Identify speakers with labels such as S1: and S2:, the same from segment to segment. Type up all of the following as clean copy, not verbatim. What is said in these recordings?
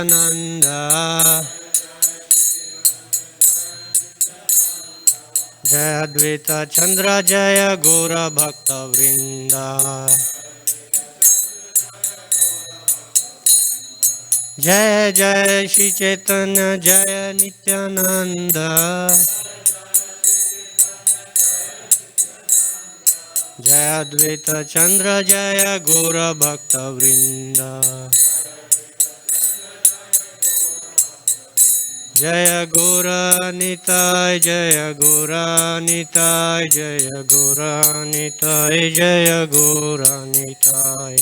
S1: Nanda Jaya Advaita Chandra Jaya Gora Bhakta Vrinda Jaya Jaya Shri Chaitanya Jaya Nityananda Jaya Advaita Chandra Jaya Gora Bhakta Vrinda Jaya Gora Nitai Jaya Gora Nitai Jaya Gora Nitai Jaya Gora Nitai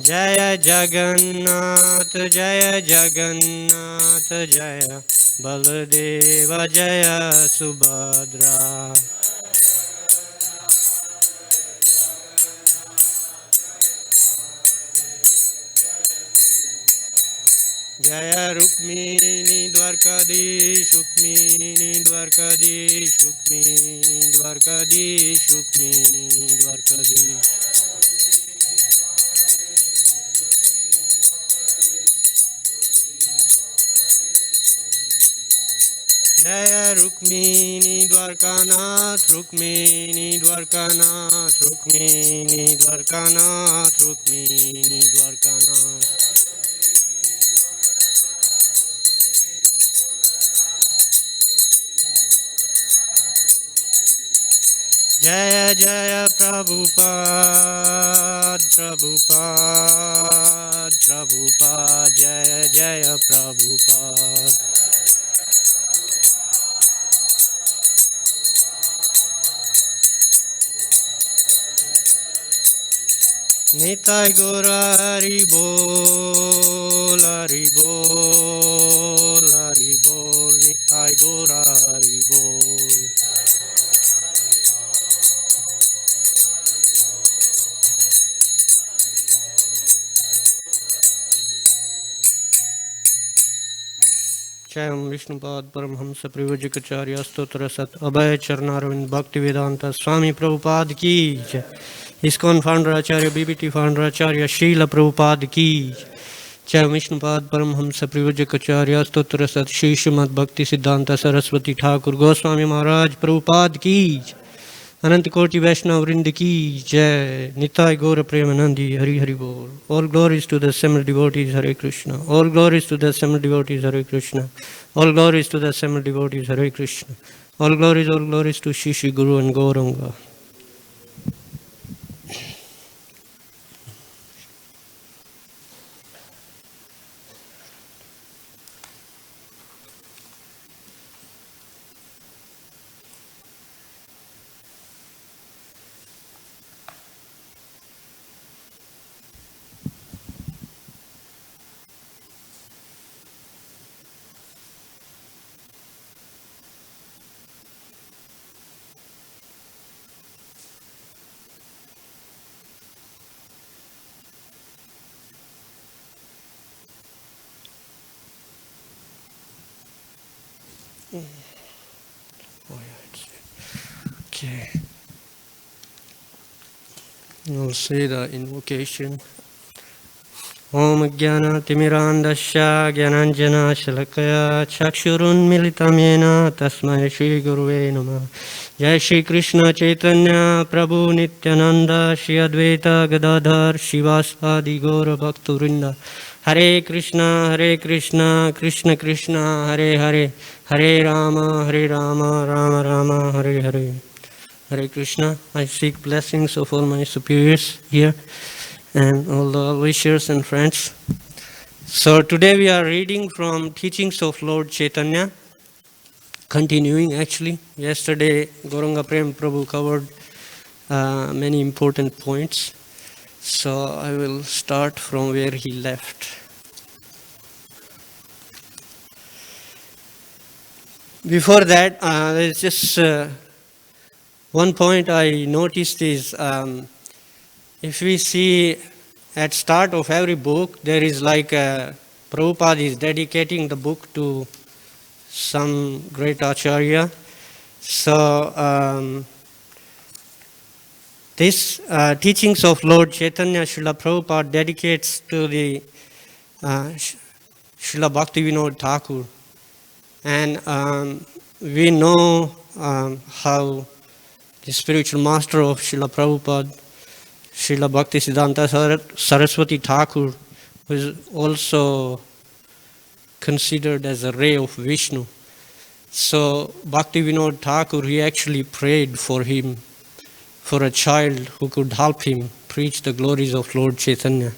S1: Jaya Jagannath Jaya Jagannath Jaya Baladeva Jaya Subhadra Jaya Rukmini Dwarkadish Rukmini Dwarkadish Rukmini Dwarkadish Rukmini Dwarkadish Jaya Rukmini Dwarkanath Rukmini Dwarkanath Rukmini Dwarkanath Rukmini Dwarkanath Jaya Jaya Prabhupada Prabhupada Prabhupada Jaya Jaya Prabhupada Nitai Gora Hari Bol Hari Bol Hari Bol Nitai Gora Hari Bol Jayam Vishnupad Paramhamsa Privajikacharya Stotra Sat Abhay Charnaravind Bhaktivedanta Swami Prabhupada Ki Jai. ISKCON founder Acharya BBT founder Acharya Srila Prabhupada Ki Jai. Vishnupad Paramhamsa Privajikacharya Stotra Sat Shri Srimad Bhakti Siddhanta Saraswati Thakur Goswami Maharaj Prabhupada Ki Jai. Anant Koti Vaishnav Vrind Ki Jai. Nitai Gaura Premanandi Hari Hari Bol. All glories to the assembled devotees Hare Krishna. All glories to the assembled devotees Hare Krishna. All glories to the assembled devotees Hare Krishna. All glories to Shri Shri Guru and Gauranga. Okay. We'll say the invocation. Om Jnana Timirandasya Jnananjana Shalakaya Chakshurun Militamena Tasmai Shri Guruve Namah. Jai Shri Krishna Chaitanya Prabhu Nityananda Shri Advaita Gadadhar Shivasadi Gaura Bhakta Hare Krishna Krishna Krishna Hare Hare Hare Rama Rama Rama Hare Hare. Hare Krishna. I seek blessings of all my superiors here and all the wishers and friends. So today we are reading from Teachings of Lord Chaitanya, continuing actually. Yesterday Gauranga Prem Prabhu covered many important points. So I will start from where he left. Before that, there's just one point I noticed is if we see at start of every book, there is like Prabhupada is dedicating the book to some great Acharya. So This teachings of Lord Chaitanya Srila Prabhupada dedicates to the Srila Bhaktivinoda Thakur. And we know how the spiritual master of Srila Prabhupada, Srila Bhaktisiddhanta Saraswati Thakur, was also considered as a ray of Vishnu. So Bhaktivinoda Thakur, he actually prayed for him, for a child who could help him preach the glories of Lord Chaitanya.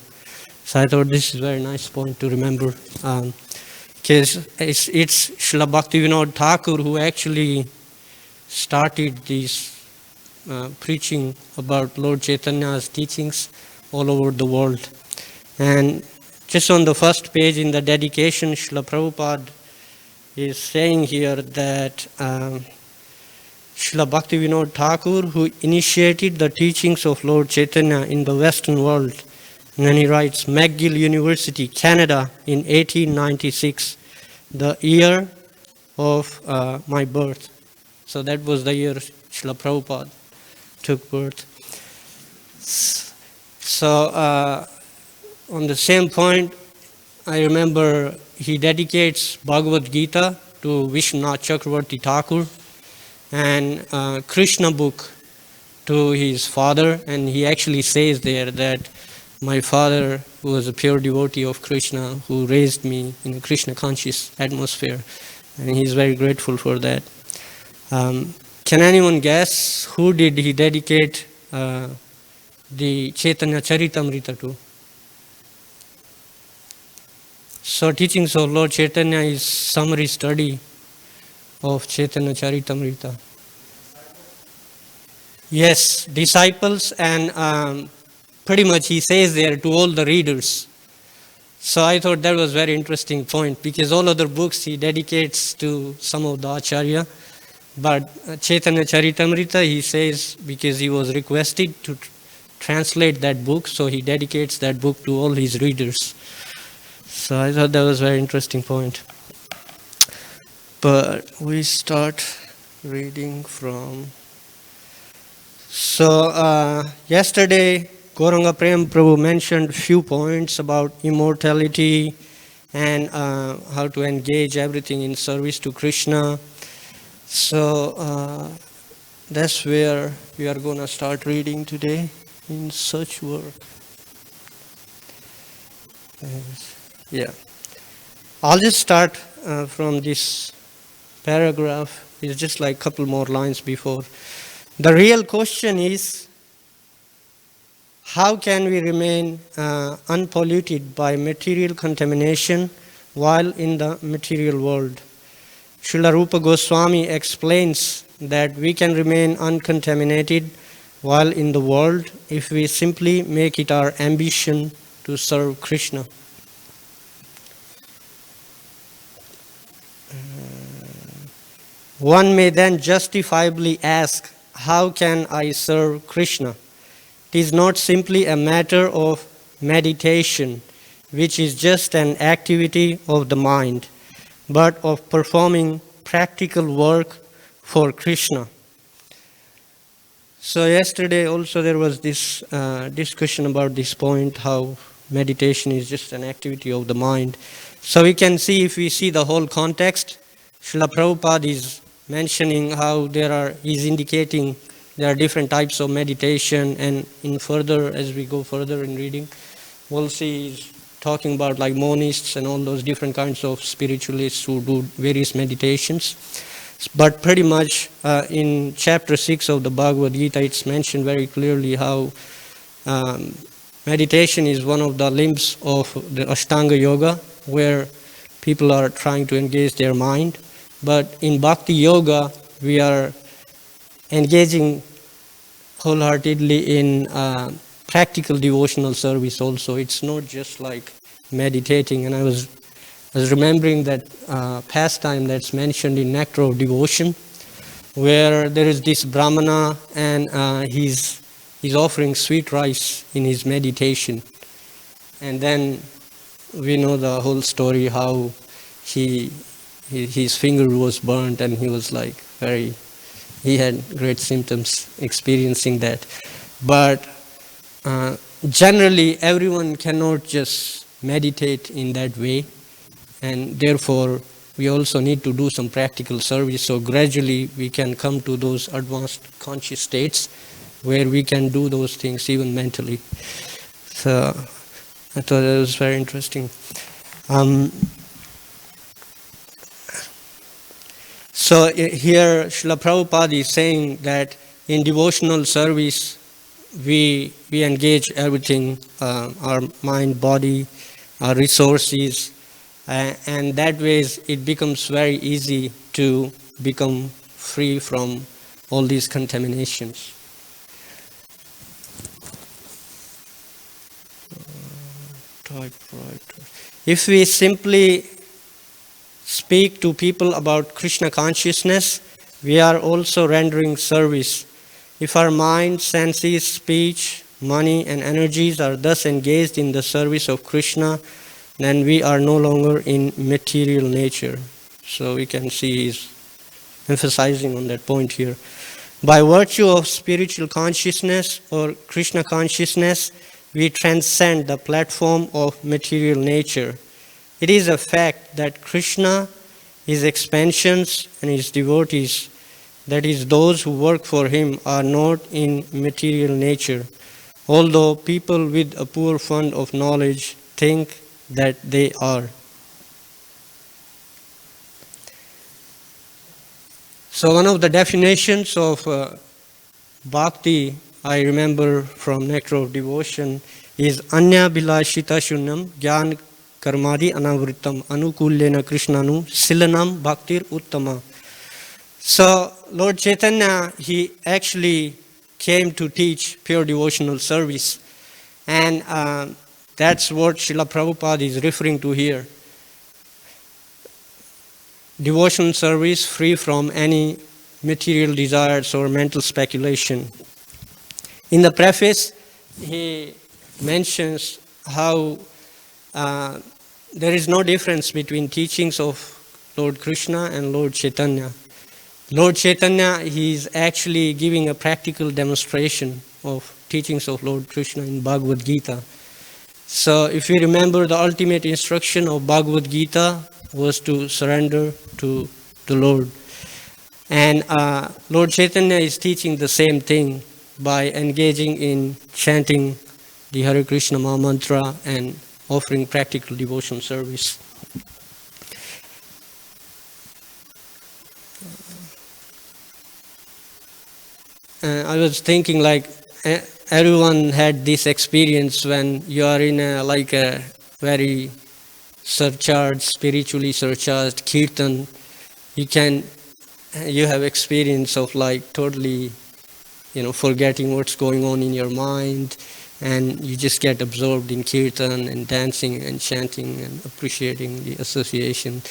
S1: So I thought this is a very nice point to remember. Because it's Srila Bhaktivinoda Thakur who actually started this preaching about Lord Chaitanya's teachings all over the world. And just on the first page in the dedication, Srila Prabhupada is saying here that Srila Bhaktivinoda Thakur, who initiated the teachings of Lord Chaitanya in the Western world, and then he writes, McGill University, Canada, in 1896, the year of my birth. So that was the year Srila Prabhupada took birth. So on the same point, I remember he dedicates Bhagavad Gita to Vishwanath Chakravarti Thakur and Krishna book to his father, and he actually says there that my father, who was a pure devotee of Krishna, who raised me in a Krishna conscious atmosphere, and he's very grateful for that. Can anyone guess who did he dedicate the Chaitanya Charitamrita to? So teachings of Lord Chaitanya is summary study of Chaitanya Charitamrita. Yes, disciples, and pretty much he says there to all the readers. So I thought that was very interesting point, because all other books he dedicates to some of the Acharya, but Chaitanya Charitamrita he says because he was requested to translate that book, so he dedicates that book to all his readers. So I thought that was a very interesting point. But we start reading from... So yesterday Gauranga Prem Prabhu mentioned few points about immortality and how to engage everything in service to Krishna. So that's where we are going to start reading today in such work. Yeah, I'll just start from this paragraph. It's just like a couple more lines before. The real question is, how can we remain unpolluted by material contamination while in the material world? Srila Rupa Goswami explains that we can remain uncontaminated while in the world if we simply make it our ambition to serve Krishna. One may then justifiably ask, how can I serve Krishna? It is not simply a matter of meditation, which is just an activity of the mind, but of performing practical work for Krishna. So yesterday also there was this discussion about this point, how meditation is just an activity of the mind. So we can see, if we see the whole context, Srila Prabhupada is mentioning how he's indicating there are different types of meditation, and in further, as we go further in reading, we'll see he's talking about like monists and all those different kinds of spiritualists who do various meditations. But pretty much in chapter 6 of the Bhagavad Gita, it's mentioned very clearly how meditation is one of the limbs of the Ashtanga Yoga, where people are trying to engage their mind. But in Bhakti Yoga, we are engaging wholeheartedly in practical devotional service also. It's not just like meditating. And I was remembering that pastime that's mentioned in Nectar of Devotion, where there is this Brahmana and he's offering sweet rice in his meditation. And then we know the whole story, how his finger was burnt and he was like he had great symptoms experiencing that. But generally, everyone cannot just meditate in that way, and therefore, we also need to do some practical service. So gradually, we can come to those advanced conscious states where we can do those things even mentally. So I thought that was very interesting. So here Srila Prabhupada is saying that in devotional service we engage everything, our mind, body, our resources, and that way it becomes very easy to become free from all these contaminations. If we simply speak to people about Krishna consciousness, we are also rendering service. If our mind, senses, speech, money, and energies are thus engaged in the service of Krishna, then we are no longer in material nature. So we can see he's emphasizing on that point here. By virtue of spiritual consciousness or Krishna consciousness, we transcend the platform of material nature. It is a fact that Krishna, his expansions, and his devotees, that is, those who work for him, are not in material nature, although people with a poor fund of knowledge think that they are. So one of the definitions of bhakti, I remember from Nectar of Devotion, is Anya Bilashita Shunyam Gyan Karmadi Anavritam Anukullena Krishnanu Silanam Bhaktir Uttama. So Lord Chaitanya, he actually came to teach pure devotional service, and that's what Srila Prabhupada is referring to here. Devotional service free from any material desires or mental speculation. In the preface, he mentions how there is no difference between teachings of Lord Krishna and Lord Chaitanya. Lord Chaitanya, he is actually giving a practical demonstration of teachings of Lord Krishna in Bhagavad Gita. So if you remember, the ultimate instruction of Bhagavad Gita was to surrender to the Lord. And Lord Chaitanya is teaching the same thing by engaging in chanting the Hare Krishna Maha Mantra and offering practical devotional service. I was thinking, like, everyone had this experience when you are in a very surcharged, spiritually surcharged kirtan. You have experience of like totally, forgetting what's going on in your mind, and you just get absorbed in kirtan and dancing and chanting and appreciating the association.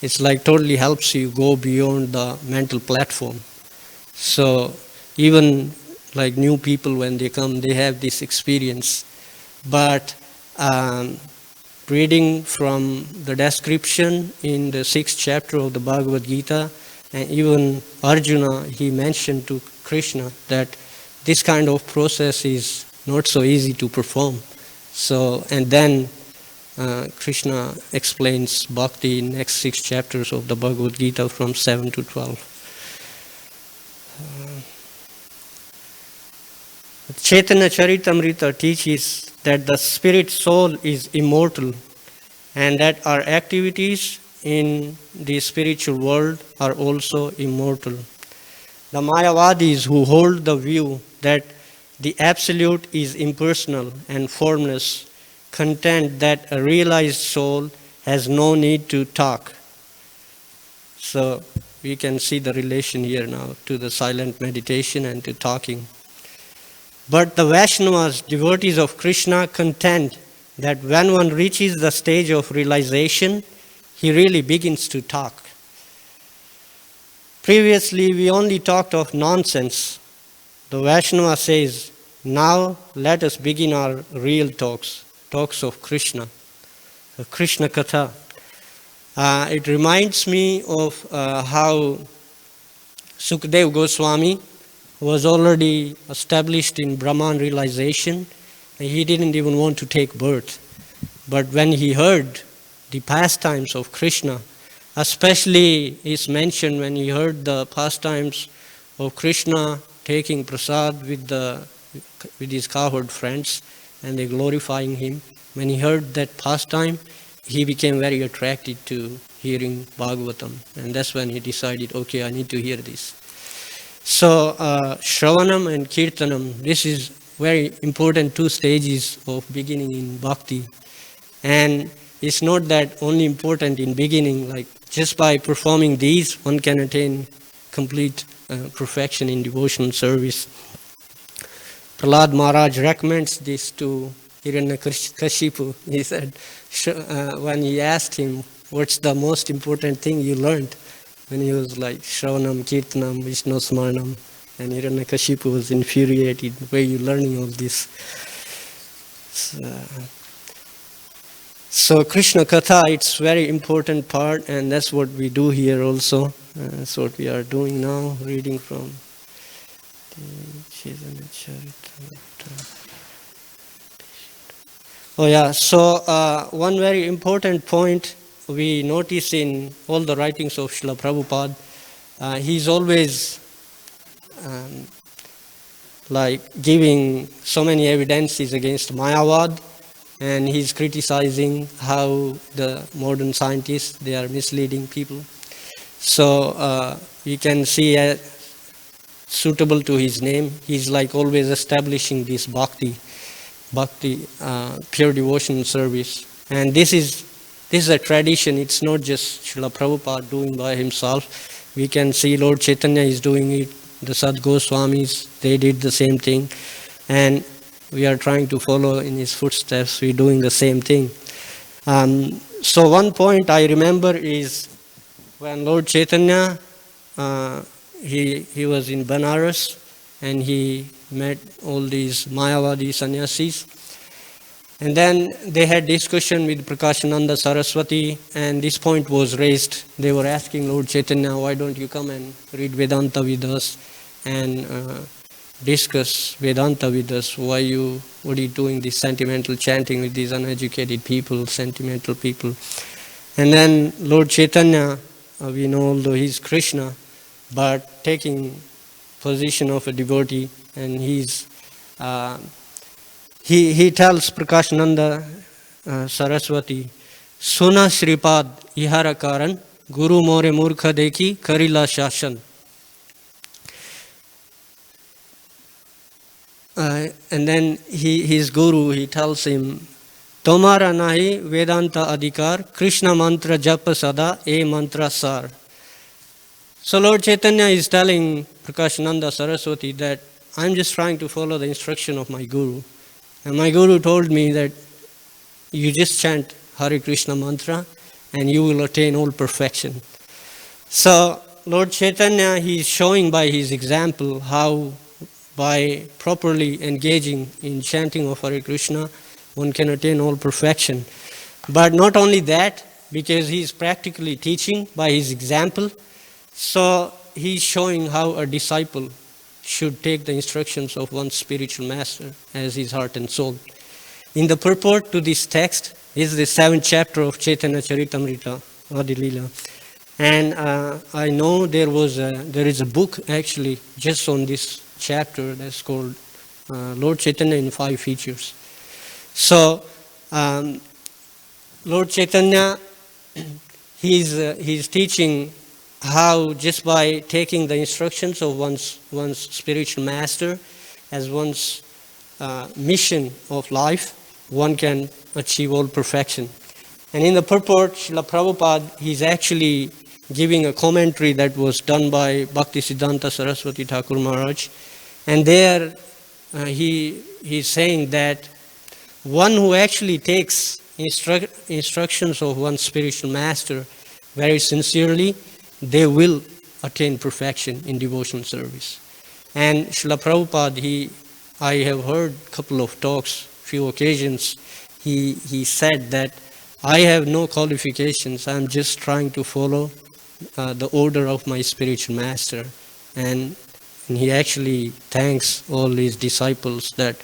S1: It's like totally helps you go beyond the mental platform. So even like new people, when they come, they have this experience. But reading from the description in the 6th chapter of the Bhagavad Gita, and even Arjuna, he mentioned to Krishna that this kind of process is not so easy to perform. So, and then Krishna explains bhakti in next 6 chapters of the Bhagavad Gita from 7 to 12. Chaitanya Charitamrita teaches that the spirit soul is immortal and that our activities in the spiritual world are also immortal. The Mayavadis, who hold the view that the Absolute is impersonal and formless, contend that a realized soul has no need to talk. So we can see the relation here now to the silent meditation and to talking. But the Vaishnavas, devotees of Krishna, contend that when one reaches the stage of realization, he really begins to talk. Previously, we only talked of nonsense. The Vaishnava says, now let us begin our real talks of Krishna, the Krishna Katha. It reminds me of how Sukadeva Goswami, was already established in Brahman realization, and he didn't even want to take birth. But when he heard the pastimes of Krishna, especially is mentioned when he heard the pastimes of Krishna taking prasad with his cowherd friends, and they glorifying him. When he heard that pastime, he became very attracted to hearing Bhagavatam, and that's when he decided, okay, I need to hear this. So Shravanam and Kirtanam, this is very important two stages of beginning in bhakti. And it's not that only important in beginning, like just by performing these, one can attain complete perfection in devotional service. Prahlad Maharaj recommends this to Hiranyakashipu. He said, when he asked him, what's the most important thing you learned? When he was like, Shravanam, Kirtanam, Vishnu Smaranam, and Hiranyakashipu was infuriated, where you learning all this? So Krishna Katha, it's very important part, and that's what we do here also. That's what we are doing now, reading from Oh yeah, so one very important point we notice in all the writings of Srila Prabhupada, he's always like giving so many evidences against Mayavad, and he's criticizing how the modern scientists, they are misleading people. So you can see suitable to his name, he's like always establishing this bhakti, pure devotion service. And this is a tradition. It's not just Srila Prabhupada doing by himself. We can see Lord Chaitanya is doing it, the Sad Goswamis, they did the same thing, and we are trying to follow in his footsteps. We're doing the same thing. So one point I remember is when Lord Chaitanya, he was in Banaras, and he met all these Mayavadi sannyasis. And then they had discussion with Prakashananda Saraswati, and this point was raised. They were asking Lord Chaitanya, why don't you come and read Vedanta with us and discuss Vedanta with us? What are you doing this sentimental chanting with these uneducated people, sentimental people? And then Lord Chaitanya, we know although he's Krishna, but taking position of a devotee, and he tells Prakashananda Saraswati, Suna Shripad Ihara Karan, Guru More Murkha Dekhi Karila Shashan. And then his guru, he tells him, Tomara nahi Vedanta adhikar, Krishna mantra japa sada, e mantra sar. So Lord Chaitanya is telling Prakashananda Saraswati that I'm just trying to follow the instruction of my guru. And my guru told me that you just chant Hare Krishna mantra and you will attain all perfection. So Lord Chaitanya, he is showing by his example how by properly engaging in chanting of Hare Krishna, one can attain all perfection. But not only that, because he is practically teaching by his example, so he is showing how a disciple should take the instructions of one's spiritual master as his heart and soul. In the purport to this text is the 7th chapter of Chaitanya Charitamrita, Adi Leela. And I know there is a book actually just on this chapter that's called Lord Chaitanya in 5 Features. So Lord Chaitanya, he's teaching how just by taking the instructions of one's spiritual master as one's mission of life, one can achieve all perfection. And in the purport, Srila Prabhupada, he's actually giving a commentary that was done by Bhaktisiddhanta Saraswati Thakur Maharaj. And there he's saying that one who actually takes instructions of one's spiritual master very sincerely, they will attain perfection in devotional service. And Srila Prabhupada, I have heard a couple of talks, few occasions, he said that I have no qualifications, I'm just trying to follow the order of my spiritual master. And And he actually thanks all his disciples that,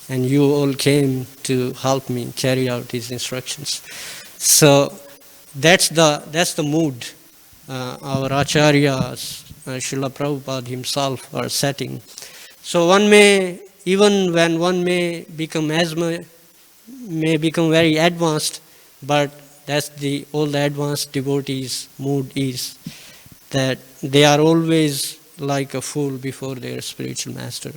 S1: and you all came to help me carry out his instructions. So that's the mood our acharyas, Srila Prabhupada himself are setting. So one may, even when one may become very advanced, but that's all the advanced devotees' mood is that they are always like a fool before their spiritual master.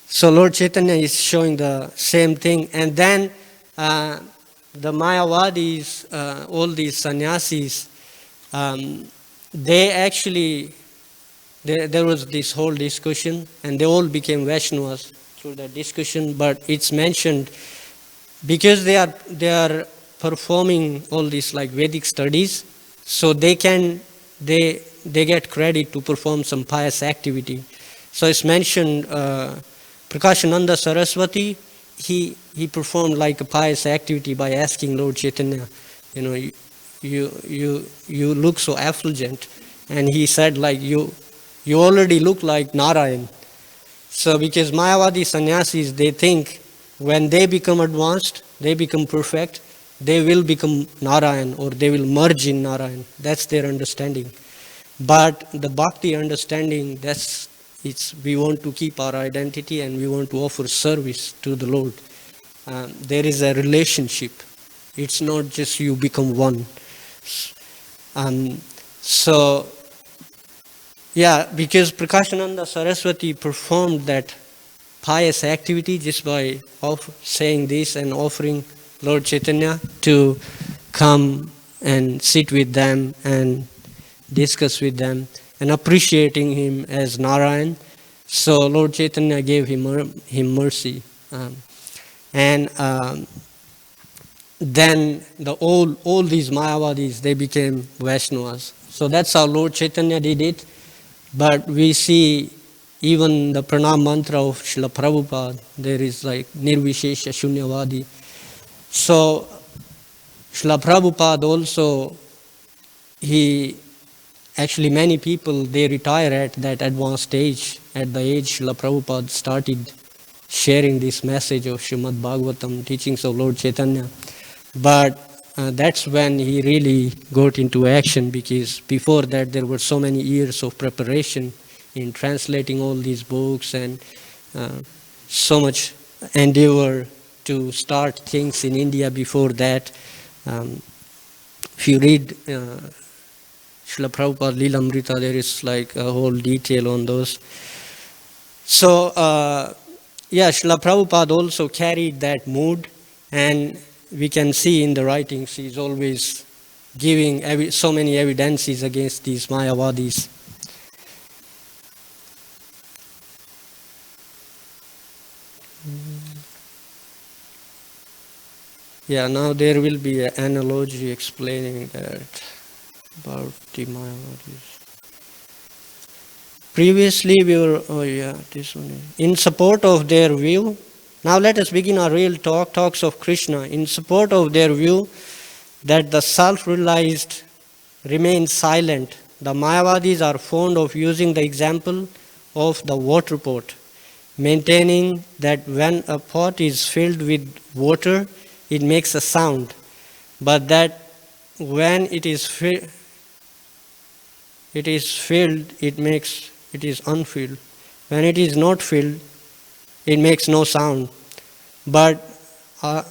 S1: So Lord Chaitanya is showing the same thing. And then the Mayavadis, all these sannyasis, they actually, there was this whole discussion, and they all became Vaishnavas through that discussion. But it's mentioned because they are performing all these like Vedic studies, so they get credit to perform some pious activity. So it's mentioned Prakashananda Saraswati, he performed like a pious activity by asking Lord Chaitanya, you look so effulgent, and he said like you already look like Narayan. So because Mayavadi sannyasis, they think when they become advanced, they become perfect, they will become Narayan, or they will merge in Narayan. That's their understanding. But the bhakti understanding, we want to keep our identity and we want to offer service to the Lord. There is a relationship. It's not just you become one. So, yeah, because Prakashananda Saraswati performed that pious activity just by saying this and offering Lord Chaitanya to come and sit with them and discuss with them and appreciating him as Narayan. So Lord Chaitanya gave him mercy. Then all these Mayavadis, they became Vaishnavas. So that's how Lord Chaitanya did it. But we see even the pranam mantra of Srila Prabhupada, there is like Nirvishesha Shunyavadi. So Srila Prabhupada also, actually many people, they retire at that advanced age. At the age Srila Prabhupada started sharing this message of Srimad Bhagavatam, teachings of Lord Chaitanya. But that's when he really got into action, because before that there were so many years of preparation in translating all these books and so much endeavor to start things in India before that. If you read Srila Prabhupada Leelamrita, there is like a whole detail on those. So, Srila Prabhupada also carried that mood, and we can see in the writings he's always giving so many evidences against these Mayavadis. Yeah, now there will be an analogy explaining that about the Mayavadis. Previously we were, this one. In support of their view, now let us begin our real talks of Krishna. In support of their view that the self-realized remains silent, the Mayavadis are fond of using the example of the water pot, maintaining that when a pot is filled with water, it makes a sound, but that when it is filled, it is unfilled. When it is not filled, it makes no sound. But now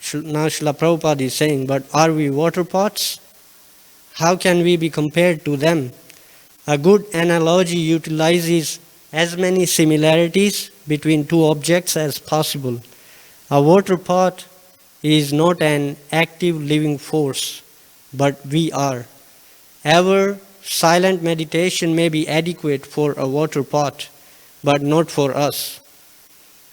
S1: Srila Prabhupada is saying, but are we water pots? How can we be compared to them? A good analogy utilizes as many similarities between two objects as possible. A water pot is not an active living force, but we are. Ever silent meditation may be adequate for a water pot, but not for us.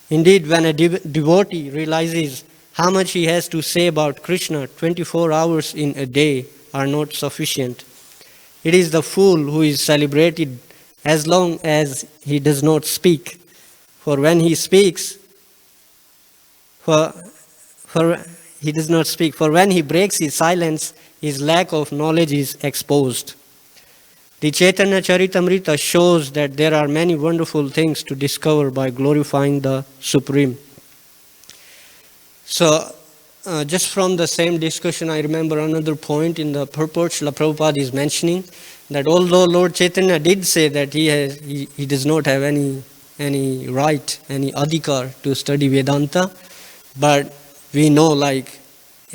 S1: Indeed, when a devotee realizes how much he has to say about Krishna, 24 hours in a day are not sufficient. It is the fool who is celebrated as long as he does not speak. For when he speaks, he does not speak. For when he breaks his silence, his lack of knowledge is exposed. The Chaitanya Charitamrita shows that there are many wonderful things to discover by glorifying the Supreme. So, just from the same discussion, I remember another point in the purport. Srila Prabhupada is mentioning that although Lord Chaitanya did say that he does not have any right, any adhikar to study Vedanta, but we know like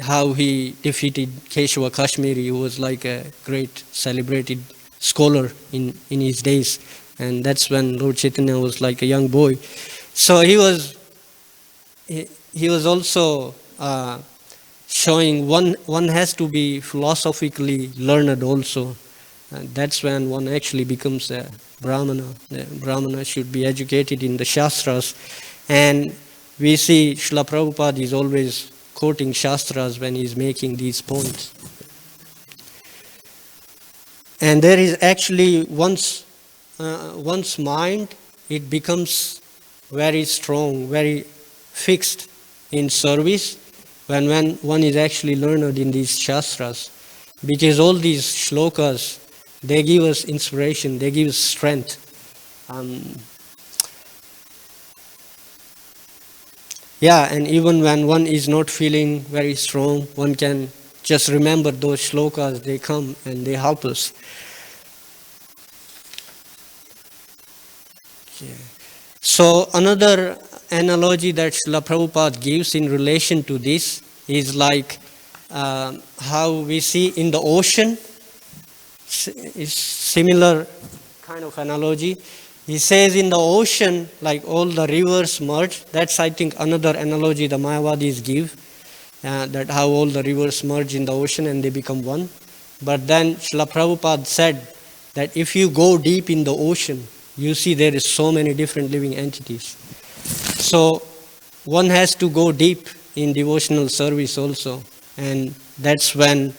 S1: how he defeated Keshava Kashmiri, who was like a great celebrated scholar in his days, and that's when Lord Chaitanya was like a young boy. So he was also showing one has to be philosophically learned also. And that's when one actually becomes a Brahmana. The Brahmana should be educated in the Shastras. And we see Srila Prabhupada is always quoting Shastras when he's making these points. And there is actually one's mind, it becomes very strong, very fixed in service when one is actually learned in these Shastras. Because all these shlokas, they give us inspiration, they give us strength. And even when one is not feeling very strong, one can just remember those shlokas, they come and they help us. Okay. So another analogy that Srila Prabhupada gives in relation to this is like how we see in the ocean, is similar kind of analogy. He says in the ocean, like all the rivers merge. That's, I think, another analogy the Mayavadis give, that how all the rivers merge in the ocean and they become one. But then Srila Prabhupada said that if you go deep in the ocean, you see there is so many different living entities. So one has to go deep in devotional service also, and that's when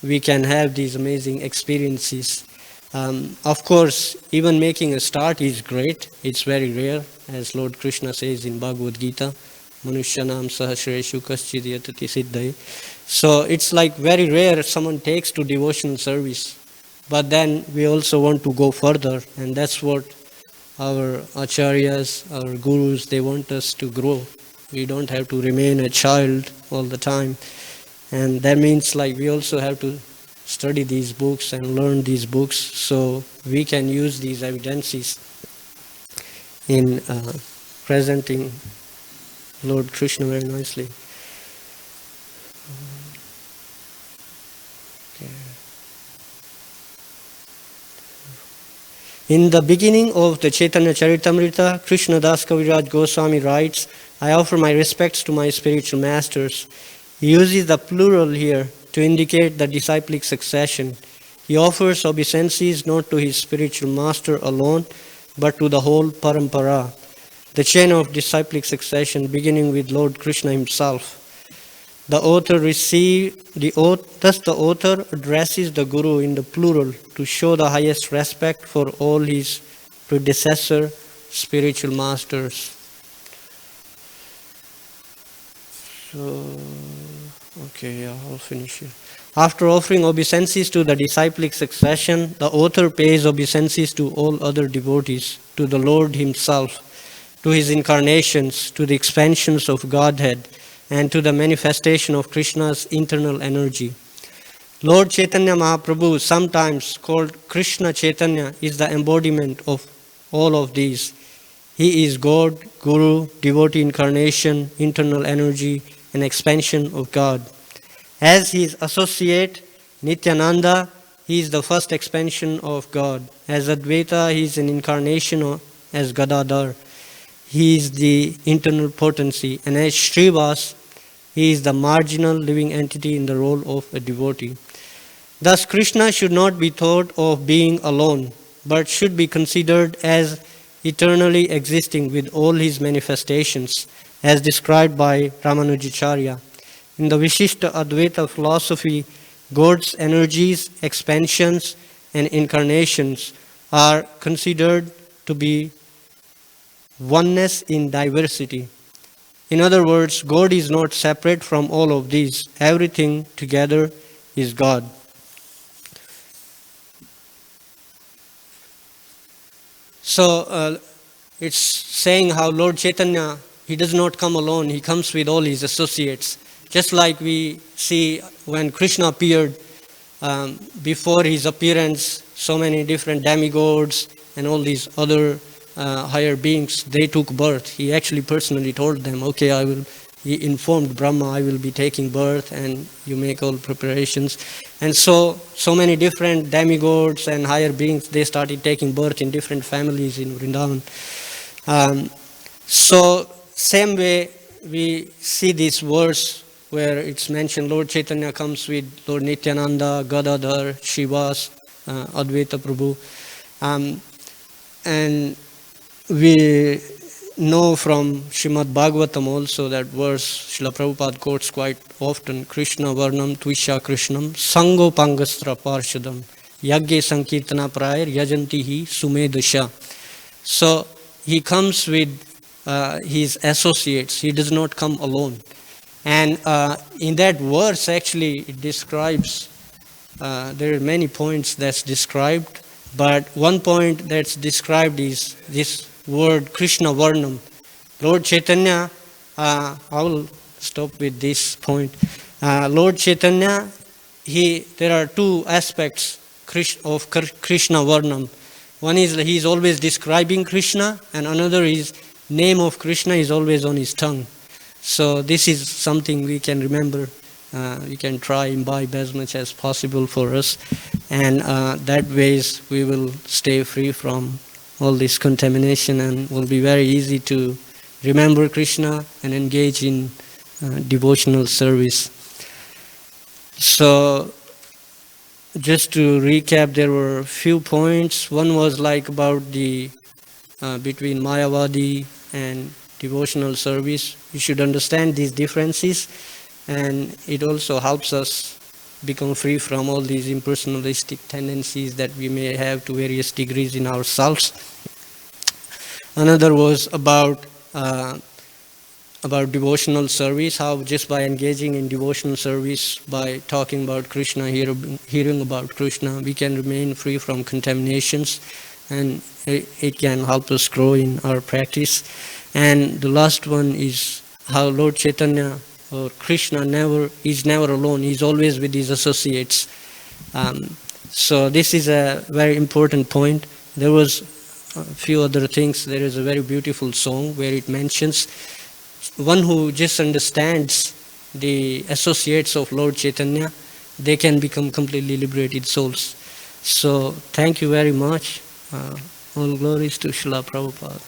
S1: we can have these amazing experiences. Of course, even making a start is great. It's very rare, as Lord Krishna says in Bhagavad Gita, Manushyanam sahasreshu kaschid yatati siddhai. So it's like very rare someone takes to devotional service. But then we also want to go further, and that's what our acharyas, our gurus, they want us to grow. We don't have to remain a child all the time. And that means like we also have to study these books and learn these books so we can use these evidences in presenting Lord Krishna very nicely. Okay. In the beginning of the Chaitanya Charitamrita, Krishna Das Kaviraj Goswami writes, I offer my respects to my spiritual masters. He uses the plural here to indicate the disciplic succession. He offers obeisances not to his spiritual master alone, but to the whole parampara, the chain of disciplic succession beginning with Lord Krishna himself. Thus the author addresses the Guru in the plural to show the highest respect for all his predecessor spiritual masters. So, I'll finish here. After offering obeisances to the disciplic succession, the author pays obeisances to all other devotees, to the Lord himself, to his incarnations, to the expansions of Godhead, and to the manifestation of Krishna's internal energy. Lord Chaitanya Mahaprabhu, sometimes called Krishna Chaitanya, is the embodiment of all of these. He is God, Guru, devotee incarnation, internal energy, and expansion of God. As his associate, Nityananda, he is the first expansion of God. As Advaita, he is an incarnation as Gadadhar. He is the internal potency. And as Srivas, he is the marginal living entity in the role of a devotee. Thus, Krishna should not be thought of being alone, but should be considered as eternally existing with all his manifestations, as described by Ramanujacharya. In the Vishishta Advaita philosophy, God's energies, expansions, and incarnations are considered to be oneness in diversity. In other words, God is not separate from all of these. Everything together is God. So it's saying how Lord Chaitanya, he does not come alone, he comes with all his associates. Just like we see when Krishna appeared, before his appearance, so many different demigods and all these other higher beings, they took birth. He actually personally told them, okay, he informed Brahma, I will be taking birth and you make all preparations. And so many different demigods and higher beings, they started taking birth in different families in Vrindavan. So same way we see this verse where it's mentioned Lord Chaitanya comes with Lord Nityananda, Gadadhar, Shivas, Advaita Prabhu. And we know from Srimad Bhagavatam also that verse Srila Prabhupada quotes quite often, Krishna Varnam Tvisha Krishnam Sango Pangastra Parshadam Yagye Sankirtana Prayar Yajantihi Sumedasha. So he comes with his associates, he does not come alone. And in that verse actually it describes, there are many points that's described, but one point that's described is this word Krishna Varnam. Lord Chaitanya, I will stop with this point. Lord Chaitanya, there are two aspects of Krishna Varnam. One is he is always describing Krishna, and another is name of Krishna is always on his tongue. So this is something we can remember. We can try imbibe as much as possible for us, and that ways we will stay free from all this contamination and will be very easy to remember Krishna and engage in devotional service. So just to recap, there were a few points. One was like about the between Mayavadi and devotional service. We should understand these differences, and it also helps us become free from all these impersonalistic tendencies that we may have to various degrees in ourselves. Another was about devotional service, how just by engaging in devotional service, by talking about Krishna, hearing about Krishna, we can remain free from contaminations, and it can help us grow in our practice. And the last one is how Lord Chaitanya or Krishna is never alone. He's always with his associates. So this is a very important point. There was a few other things. There is a very beautiful song where it mentions one who just understands the associates of Lord Chaitanya, they can become completely liberated souls. So thank you very much. All glories to Srila Prabhupada.